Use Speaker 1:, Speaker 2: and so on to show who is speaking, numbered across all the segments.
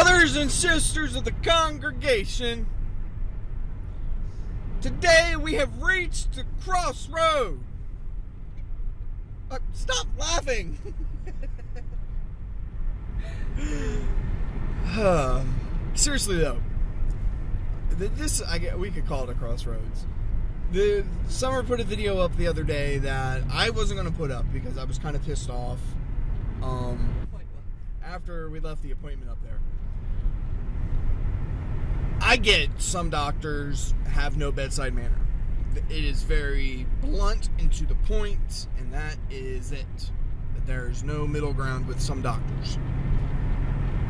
Speaker 1: Brothers and sisters of the congregation, today we have reached the crossroad. Stop laughing. Seriously though, we could call it a crossroads. The Summer put a video up the other day that I wasn't going to put up because I was kind of pissed off after we left the appointment up there. I get some doctors have no bedside manner. It is very blunt and to the point, and that is it. But there's no middle ground with some doctors.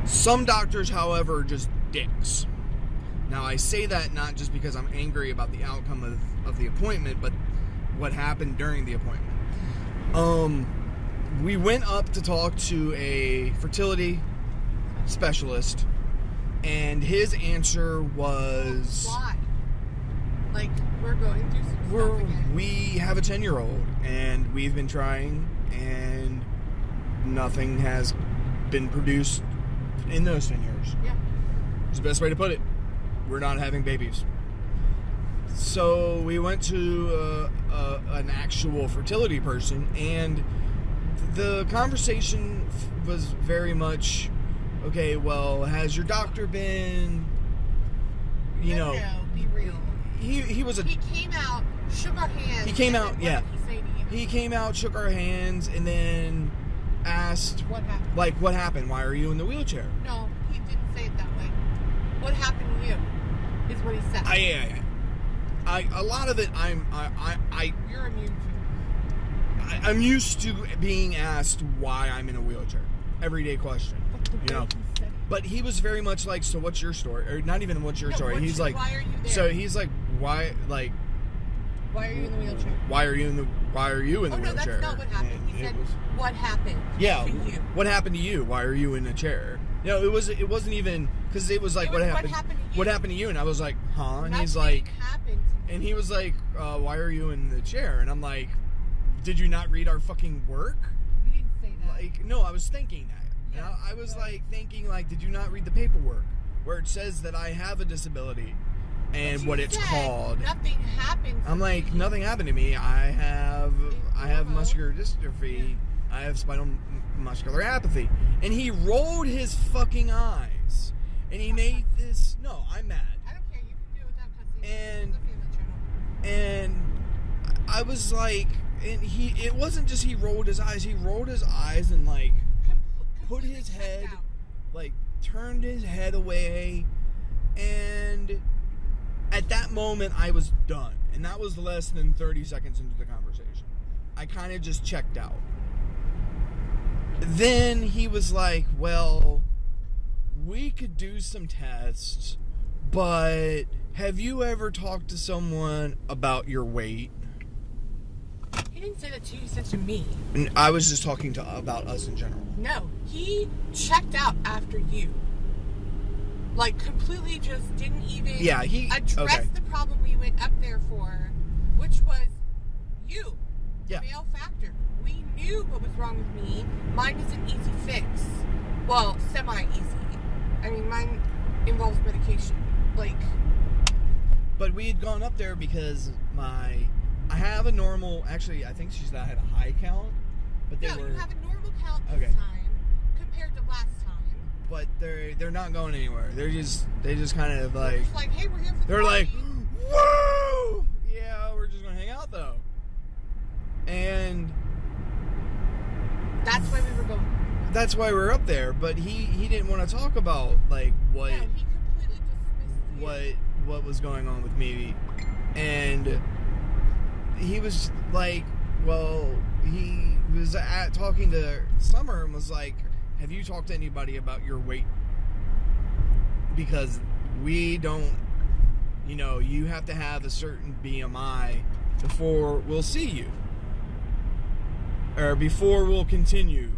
Speaker 1: Some doctors, however, are just dicks. Now, I say that not just because I'm angry about the outcome of the appointment, but what happened during the appointment. We went up to talk to a fertility specialist, and his answer was...
Speaker 2: Why? Like, we're going through some stuff again.
Speaker 1: We have a 10-year-old, and we've been trying, and nothing has been produced in those 10 years.
Speaker 2: Yeah.
Speaker 1: It's the best way to put it. We're not having babies. So we went to an actual fertility person, and the conversation was very much, okay, well, has your doctor been,
Speaker 2: No, be real.
Speaker 1: He was a...
Speaker 2: He came out, shook our hands.
Speaker 1: He came out, yeah.
Speaker 2: What did he say to you?
Speaker 1: He came out, shook our hands, and then asked...
Speaker 2: What happened?
Speaker 1: Like, what happened? Why are you in the wheelchair?
Speaker 2: No, he didn't say it that way. What happened to you is what he said.
Speaker 1: A lot of it,
Speaker 2: You're immune to.
Speaker 1: I'm used to being asked why I'm in a wheelchair. Everyday question, you know. But he was very much like, so what's your story? Or not even what's your story. He's like,
Speaker 2: why are you there?
Speaker 1: so he's like, why are you in the wheelchair?
Speaker 2: Why are you in the
Speaker 1: wheelchair?
Speaker 2: No, that's not what happened.
Speaker 1: And
Speaker 2: He said, what happened?
Speaker 1: Yeah,
Speaker 2: to you?
Speaker 1: what happened to you? Why are you in a chair? No, it wasn't even, because it was like, what happened to you? What happened to you? And I was like, huh? And he's like, and he was like, why are you in the chair? And I'm like, did you not read our fucking work?
Speaker 2: You didn't say that.
Speaker 1: Like, no, I was thinking that.
Speaker 2: Yeah,
Speaker 1: And I was like thinking, like, did you not read the paperwork where it says that I have a disability and what it's called?
Speaker 2: Nothing happened.
Speaker 1: I'm like, nothing happened to me. I have muscular dystrophy.
Speaker 2: Yeah.
Speaker 1: I have spinal muscular apathy. And he rolled his fucking eyes. And he made this... No, I'm mad.
Speaker 2: I don't care. You can do it without cussing.
Speaker 1: And...
Speaker 2: It's a family channel.
Speaker 1: And I was like... And it wasn't just he rolled his eyes. He rolled his eyes and, like, put his head... Like, turned his head away. And... At that moment, I was done. And that was less than 30 seconds into the conversation. I kind of just checked out. Then he was like, well, we could do some tests, but have you ever talked to someone about your weight?
Speaker 2: He didn't say that to you, he said to me.
Speaker 1: I was just talking about us in general.
Speaker 2: No, he checked out after you. Like, completely just didn't even address the problem we went up there for, which was you.
Speaker 1: Yeah.
Speaker 2: Male factor. We knew what was wrong with me. Mine is an easy fix. Well, semi-easy. I mean, mine involves medication. Like...
Speaker 1: But we had gone up there because I have a normal... Actually, I think she said I had a high count. But
Speaker 2: you have a normal count this time compared to last time.
Speaker 1: But they're not going anywhere. They just kind of like...
Speaker 2: They're just like, hey, we're here for the
Speaker 1: They're
Speaker 2: party.
Speaker 1: like, woo! Yeah, we're just going to hang out, though. And...
Speaker 2: That's why we were going.
Speaker 1: That's why we're up there. But he didn't want to talk about, like, what...
Speaker 2: No, he completely dismissed you.
Speaker 1: What was going on with me. And he was like, well, he was talking to Summer and was like, have you talked to anybody about your weight? Because we don't, you have to have a certain BMI before we'll see you. Or before we'll continue.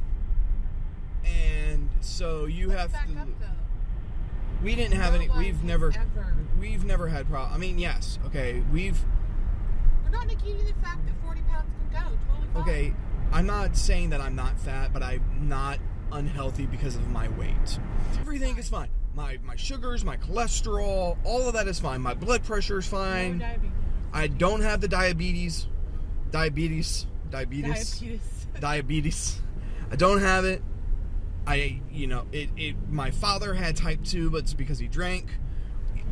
Speaker 1: And so you have to...
Speaker 2: Back up, though.
Speaker 1: We didn't have any... We've never had problems. I mean, yes. Okay,
Speaker 2: We're not negating the fact that 40 pounds can go. Totally fine.
Speaker 1: Okay, I'm not saying that I'm not fat, but I'm not unhealthy because of my weight. Everything is fine. My sugars, my cholesterol, all of that is fine. My blood pressure is fine.
Speaker 2: No diabetes.
Speaker 1: I don't have the diabetes. Diabetes. I don't have it. My father had type 2, but it's because he drank.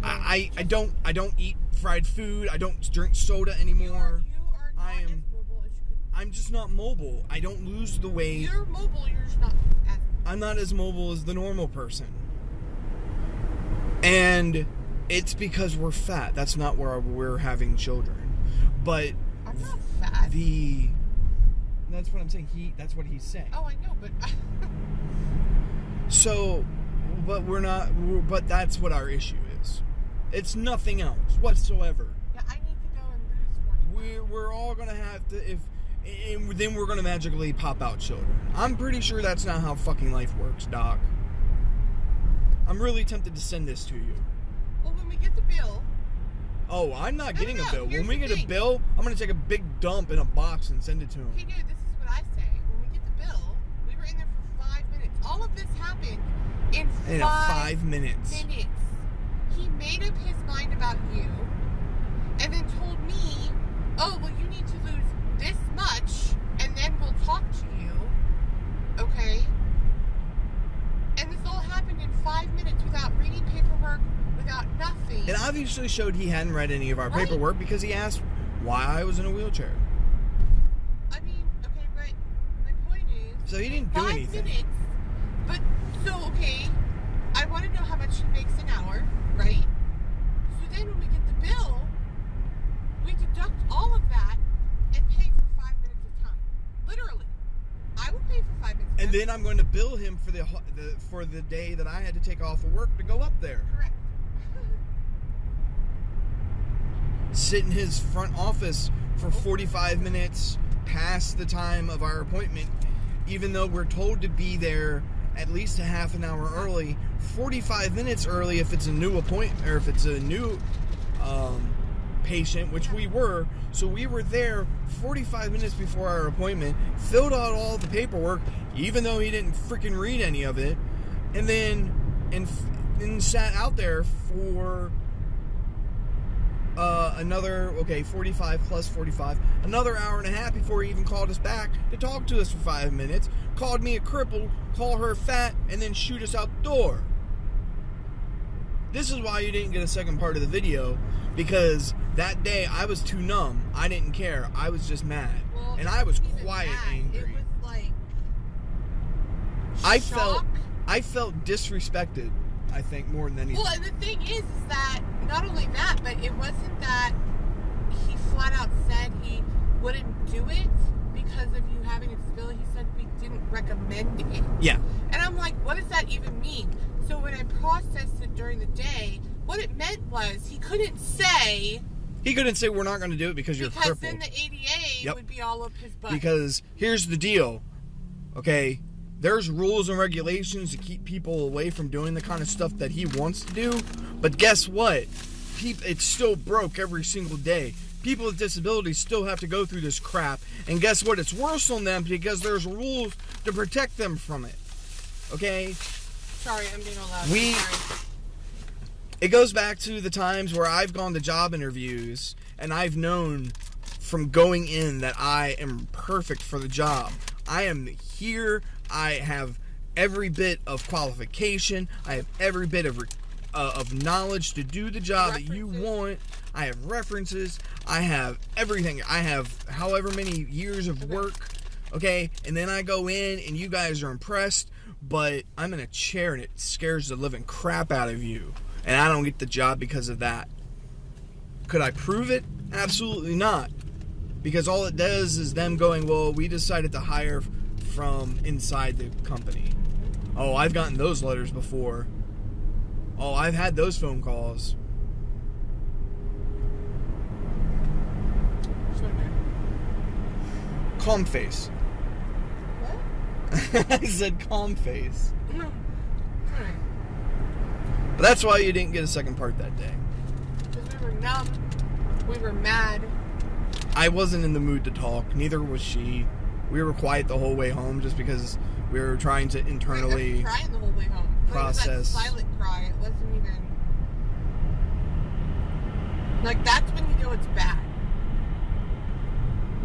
Speaker 1: I don't eat fried food. I don't drink soda anymore.
Speaker 2: You are not as mobile as you could.
Speaker 1: I'm just not mobile. I don't lose the weight.
Speaker 2: You're mobile, you're just not as...
Speaker 1: I'm not as mobile as the normal person. And it's because we're fat. That's not where we're having children. But
Speaker 2: I'm not fat.
Speaker 1: That's what I'm saying. That's what he's saying.
Speaker 2: Oh, I know, but...
Speaker 1: So, but we're not... But that's what our issue is. It's nothing else whatsoever.
Speaker 2: Yeah, I need to go and lose 40 pounds.
Speaker 1: We're all going to have to... And then we're going to magically pop out children. I'm pretty sure that's not how fucking life works, Doc. I'm really tempted to send this to you.
Speaker 2: Well, when we get the bill...
Speaker 1: Oh, I'm not getting a bill.
Speaker 2: Here's
Speaker 1: When we get a bill, I'm going to take a big dump in a box and send it to him.
Speaker 2: Okay, dude, this is what I say. When we get the bill, we were in there for 5 minutes. All of this happened in 5
Speaker 1: minutes.
Speaker 2: He made up his mind about you and then told me, oh, well, you need to lose this much and then we'll talk to you. Okay? And this all happened in 5 minutes without reading paperwork, without nothing.
Speaker 1: It obviously showed he hadn't read any of our paperwork because he asked why I was in a wheelchair.
Speaker 2: I mean, okay, but my point is...
Speaker 1: So he didn't do anything.
Speaker 2: 5 minutes, but, so, okay, I want to know how much he makes an hour, right? So then when we get the bill, we deduct all of that and pay for 5 minutes of time. Literally. I would pay for 5 minutes of time.
Speaker 1: And then I'm going to bill him for the day that I had to take off of work to go up there.
Speaker 2: Correct.
Speaker 1: Sit in his front office for 45 minutes past the time of our appointment, even though we're told to be there at least a half an hour early, 45 minutes early if it's a new appointment, or if it's a new patient, which we were. So we were there 45 minutes before our appointment, filled out all the paperwork, even though he didn't freaking read any of it, and then sat out there for another 45 plus 45, another hour and a half before he even called us back to talk to us for 5 minutes, called me a cripple, call her fat, and then shoot us out the door. This is why you didn't get a second part of the video, because that day I was too numb. I didn't care. I was just mad. Well, and I was quiet angry.
Speaker 2: It was like
Speaker 1: I felt disrespected, I think, more than anything.
Speaker 2: Well, and the thing is that not only that, but it wasn't that he flat out said he wouldn't do it because of you having a disability. He said we didn't recommend it.
Speaker 1: Yeah.
Speaker 2: And I'm like, what does that even mean? So when I processed it during the day, what it meant was he couldn't say
Speaker 1: we're not going to do it because you're crippled.
Speaker 2: Because then the ADA would be all up his butt.
Speaker 1: Because here's the deal, okay? There's rules and regulations to keep people away from doing the kind of stuff that he wants to do. But guess what? It's still broke every single day. People with disabilities still have to go through this crap. And guess what? It's worse on them because there's rules to protect them from it. Okay?
Speaker 2: Sorry, I'm being all loud. Sorry.
Speaker 1: It goes back to the times where I've gone to job interviews and I've known from going in that I am perfect for the job. I am here. I have every bit of qualification. I have every bit of knowledge to do the job that you want. I have references. I have everything. I have however many years of work. Okay? And then I go in and you guys are impressed, but I'm in a chair and it scares the living crap out of you. And I don't get the job because of that. Could I prove it? Absolutely not. Because all it does is them going, well, we decided to hire from inside the company. Oh, I've gotten those letters before. Oh, I've had those phone calls. Calm face. What? I said calm face.
Speaker 2: No.
Speaker 1: But that's why you didn't get a second part that day.
Speaker 2: Because we were numb. We were mad.
Speaker 1: I wasn't in the mood to talk. Neither was she. We were quiet the whole way home just because We were trying to internally
Speaker 2: I was crying the whole way home.
Speaker 1: process.
Speaker 2: It was that silent cry. It wasn't even... Like, that's when you know it's bad.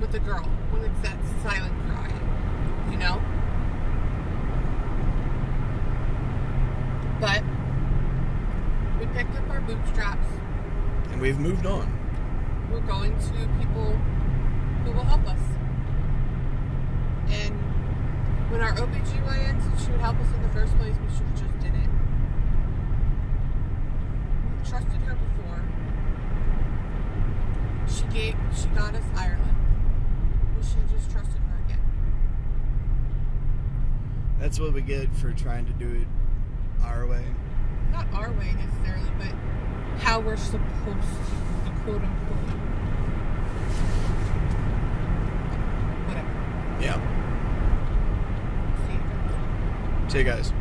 Speaker 2: With a girl. When it's that silent cry. You know? But we picked up our bootstraps.
Speaker 1: And we've moved on.
Speaker 2: We're going to people who will help us. And when our OBGYN said she would help us in the first place, we should have just did it. We've trusted her before. She got us Ireland. We should have just trusted her again.
Speaker 1: That's what we get for trying to do it our way.
Speaker 2: Not our way necessarily, but how we're supposed to, quote unquote. Whatever.
Speaker 1: Yeah.
Speaker 2: See you guys.
Speaker 1: See you guys.